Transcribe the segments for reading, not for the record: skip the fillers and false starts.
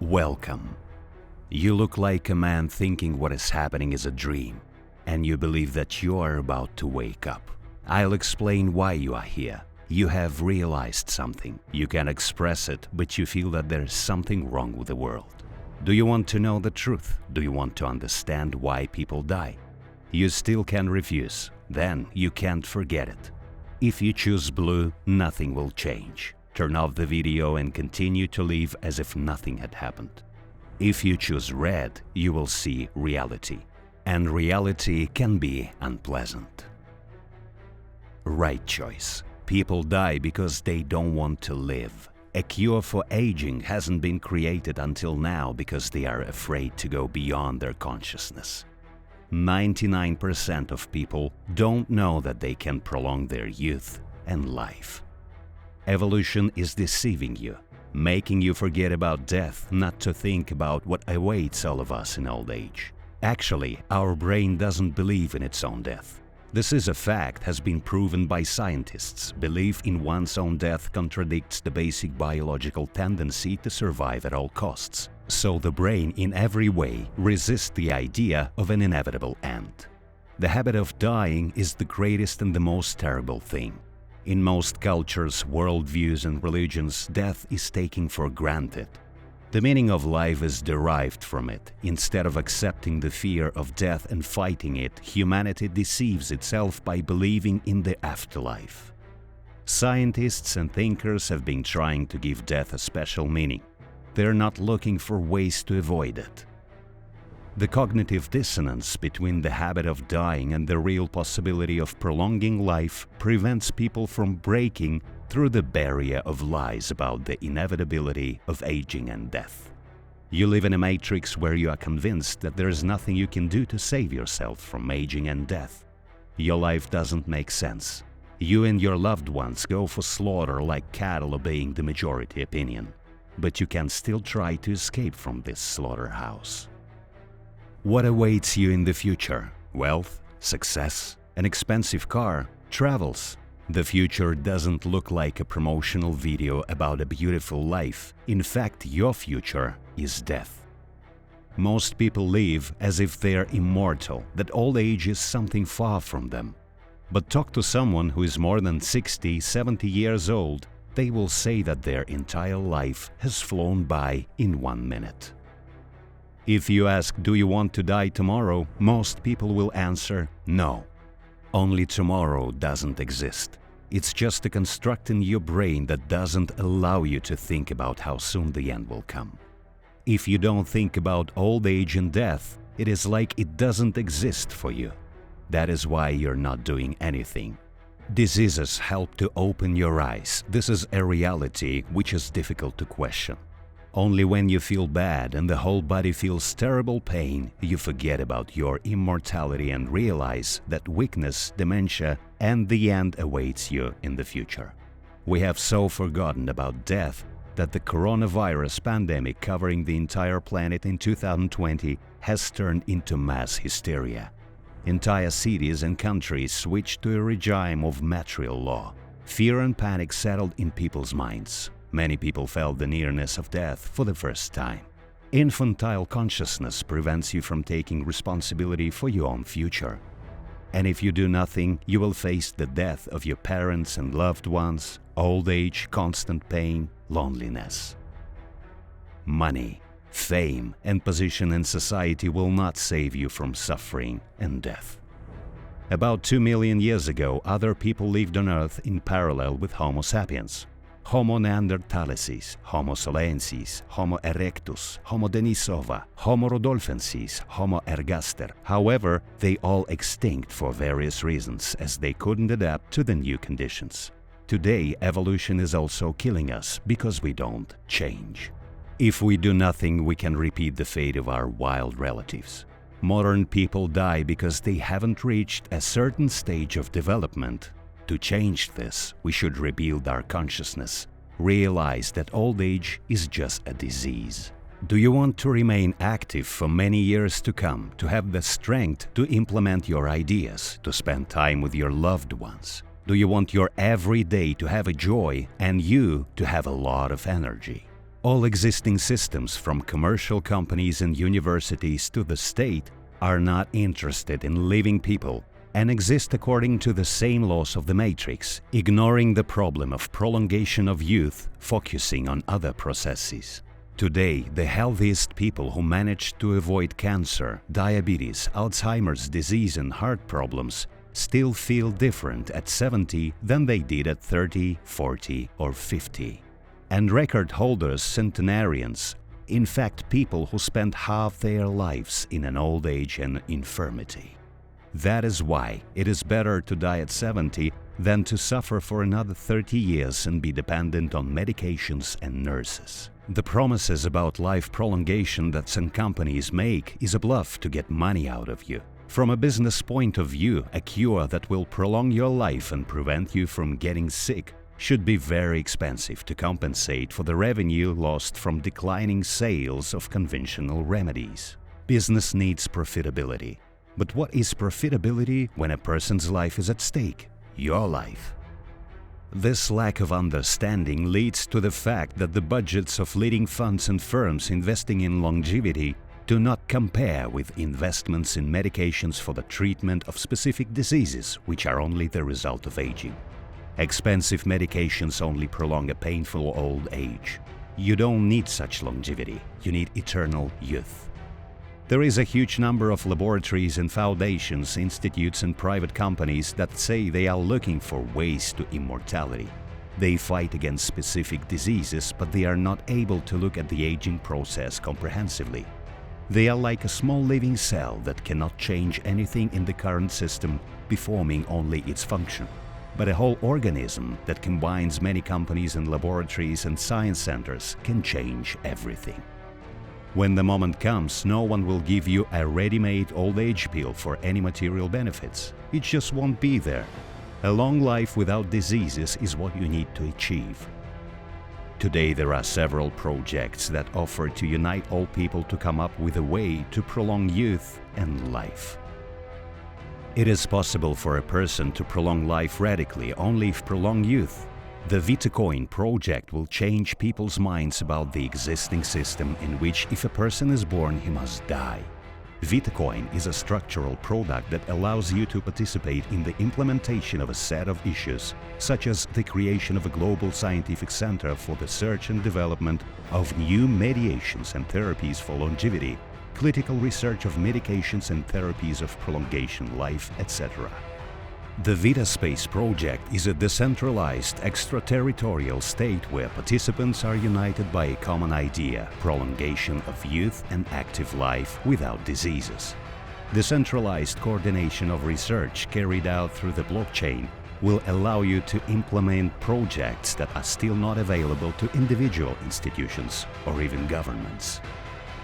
Welcome. You look like a man thinking what is happening is a dream, and you believe that you are about to wake up. I'll explain why you are here. You have realized something. You can express it, but you feel that there is something wrong with the world. Do you want to know the truth? Do you want to understand why people die? You still can refuse. Then you can't forget it. If you choose blue, nothing will change. Turn off the video and continue to live as if nothing had happened. If you choose red, you will see reality. And reality can be unpleasant. Right choice. People die because they don't want to live. A cure for aging hasn't been created until now because they are afraid to go beyond their consciousness. 99% of people don't know that they can prolong their youth and life. Evolution is deceiving you, making you forget about death, not to think about what awaits all of us in old age. Actually, our brain doesn't believe in its own death. This is a fact, has been proven by scientists. Belief in one's own death contradicts the basic biological tendency to survive at all costs. So the brain in every way resists the idea of an inevitable end. The habit of dying is the greatest and the most terrible thing. In most cultures, worldviews and religions, death is taken for granted. The meaning of life is derived from it. Instead of accepting the fear of death and fighting it, humanity deceives itself by believing in the afterlife. Scientists and thinkers have been trying to give death a special meaning. They're not looking for ways to avoid it. The cognitive dissonance between the habit of dying and the real possibility of prolonging life prevents people from breaking through the barrier of lies about the inevitability of aging and death. You live in a matrix where you are convinced that there is nothing you can do to save yourself from aging and death. Your life doesn't make sense. You and your loved ones go for slaughter like cattle obeying the majority opinion. But you can still try to escape from this slaughterhouse. What awaits you in the future? Wealth, success, an expensive car, travels. The future doesn't look like a promotional video about a beautiful life. In fact, your future is death. Most people live as if they're immortal, that old age is something far from them. But talk to someone who is more than 60, 70 years old, they will say that their entire life has flown by in 1 minute. If you ask, do you want to die tomorrow? Most people will answer, no. Only tomorrow doesn't exist. It's just a construct in your brain that doesn't allow you to think about how soon the end will come. If you don't think about old age and death, it is like it doesn't exist for you. That is why you're not doing anything. Diseases help to open your eyes. This is a reality which is difficult to question. Only when you feel bad and the whole body feels terrible pain, you forget about your immortality and realize that weakness, dementia, and the end awaits you in the future. We have so forgotten about death that the coronavirus pandemic covering the entire planet in 2020 has turned into mass hysteria. Entire cities and countries switched to a regime of martial law. Fear and panic settled in people's minds. Many people felt the nearness of death for the first time. Infantile consciousness prevents you from taking responsibility for your own future. And if you do nothing, you will face the death of your parents and loved ones, old age, constant pain, loneliness. Money, fame, and position in society will not save you from suffering and death. About 2 million years ago, other people lived on Earth in parallel with Homo sapiens. Homo neanderthalensis, Homo solensis, Homo erectus, Homo denisova, Homo rudolfensis, Homo ergaster. However, they all extinct for various reasons as they couldn't adapt to the new conditions. Today, evolution is also killing us because we don't change. If we do nothing, we can repeat the fate of our wild relatives. Modern people die because they haven't reached a certain stage of development. To change this, we should rebuild our consciousness, realize that old age is just a disease. Do you want to remain active for many years to come, to have the strength to implement your ideas, to spend time with your loved ones? Do you want your every day to have a joy and you to have a lot of energy? All existing systems, from commercial companies and universities to the state, are not interested in living people and exist according to the same laws of the matrix, ignoring the problem of prolongation of youth, focusing on other processes. Today, the healthiest people who managed to avoid cancer, diabetes, Alzheimer's disease and heart problems still feel different at 70 than they did at 30, 40 or 50. And record holders, centenarians, in fact people who spent half their lives in an old age and infirmity. That is why it is better to die at 70 than to suffer for another 30 years and be dependent on medications and nurses. The promises about life prolongation that some companies make is a bluff to get money out of you. From a business point of view, a cure that will prolong your life and prevent you from getting sick should be very expensive to compensate for the revenue lost from declining sales of conventional remedies. Business needs profitability. But what is profitability when a person's life is at stake? Your life. This lack of understanding leads to the fact that the budgets of leading funds and firms investing in longevity do not compare with investments in medications for the treatment of specific diseases, which are only the result of aging. Expensive medications only prolong a painful old age. You don't need such longevity, you need eternal youth. There is a huge number of laboratories and foundations, institutes and private companies that say they are looking for ways to immortality. They fight against specific diseases, but they are not able to look at the aging process comprehensively. They are like a small living cell that cannot change anything in the current system, performing only its function. But a whole organism that combines many companies and laboratories and science centers can change everything. When the moment comes, no one will give you a ready-made old age pill for any material benefits. It just won't be there. A long life without diseases is what you need to achieve. Today there are several projects that offer to unite all people to come up with a way to prolong youth and life. It is possible for a person to prolong life radically only if prolong youth. The Vitacoin project will change people's minds about the existing system in which if a person is born, he must die. Vitacoin is a structural product that allows you to participate in the implementation of a set of issues, such as the creation of a global scientific center for the search and development of new mediations and therapies for longevity, clinical research of medications and therapies of prolongation life, etc. The VitaSpace project is a decentralized, extraterritorial state where participants are united by a common idea: prolongation of youth and active life without diseases. Decentralized coordination of research carried out through the blockchain will allow you to implement projects that are still not available to individual institutions or even governments.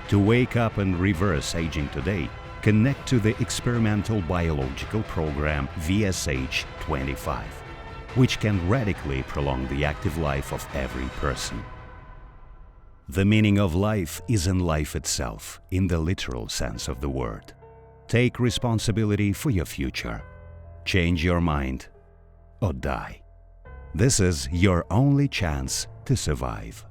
To wake up and reverse aging today, connect to the experimental biological program VSH25, which can radically prolong the active life of every person. The meaning of life is in life itself, in the literal sense of the word. Take responsibility for your future. Change your mind or die. This is your only chance to survive.